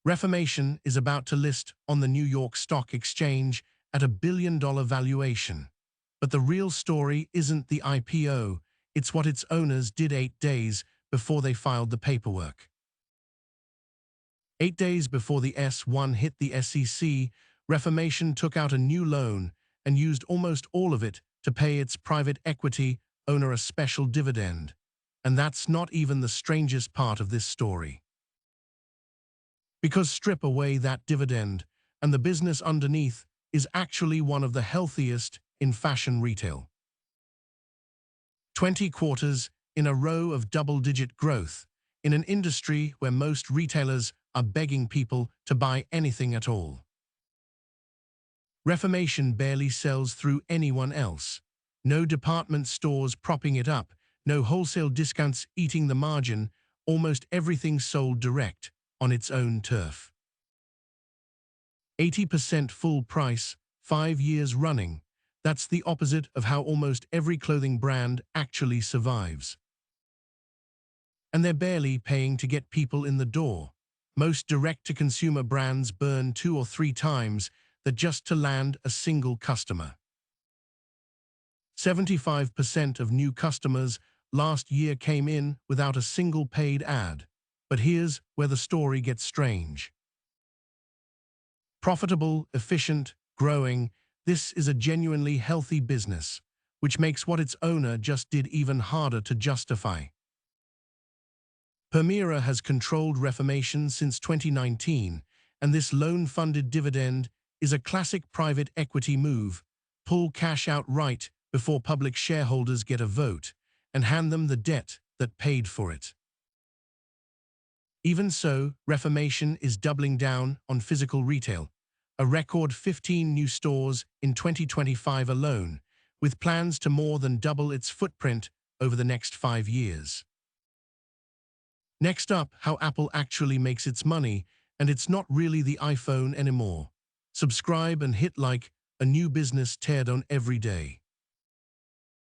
Reformation is about to list on the New York Stock Exchange at a billion-dollar valuation. But the real story isn't the IPO, it's what its owners did 8 days before they filed the paperwork. 8 days before the S1 hit the SEC, Reformation took out a new loan and used almost all of it to pay its private equity owner a special dividend. And that's not even the strangest part of this story. Because strip away that dividend, and the business underneath is actually one of the healthiest in fashion retail. 20 quarters in a row of double-digit growth in an industry where most retailers are begging people to buy anything at all. Reformation barely sells through anyone else. No department stores propping it up, no wholesale discounts eating the margin, almost everything sold direct on its own turf. 80% full price, 5 years running. That's the opposite of how almost every clothing brand actually survives. And they're barely paying to get people in the door. Most direct-to-consumer brands burn 2 or 3 times that just to land a single customer. 75% of new customers last year came in without a single paid ad. But here's where the story gets strange. Profitable, efficient, growing, this is a genuinely healthy business, which makes what its owner just did even harder to justify. Permira has controlled Reformation since 2019, and this loan-funded dividend is a classic private equity move. Pull cash outright before public shareholders get a vote, and hand them the debt that paid for it. Even so, Reformation is doubling down on physical retail, a record 15 new stores in 2025 alone, with plans to more than double its footprint over the next 5 years. Next up, how Apple actually makes its money, and it's not really the iPhone anymore. Subscribe and hit like, a new business teared on every day.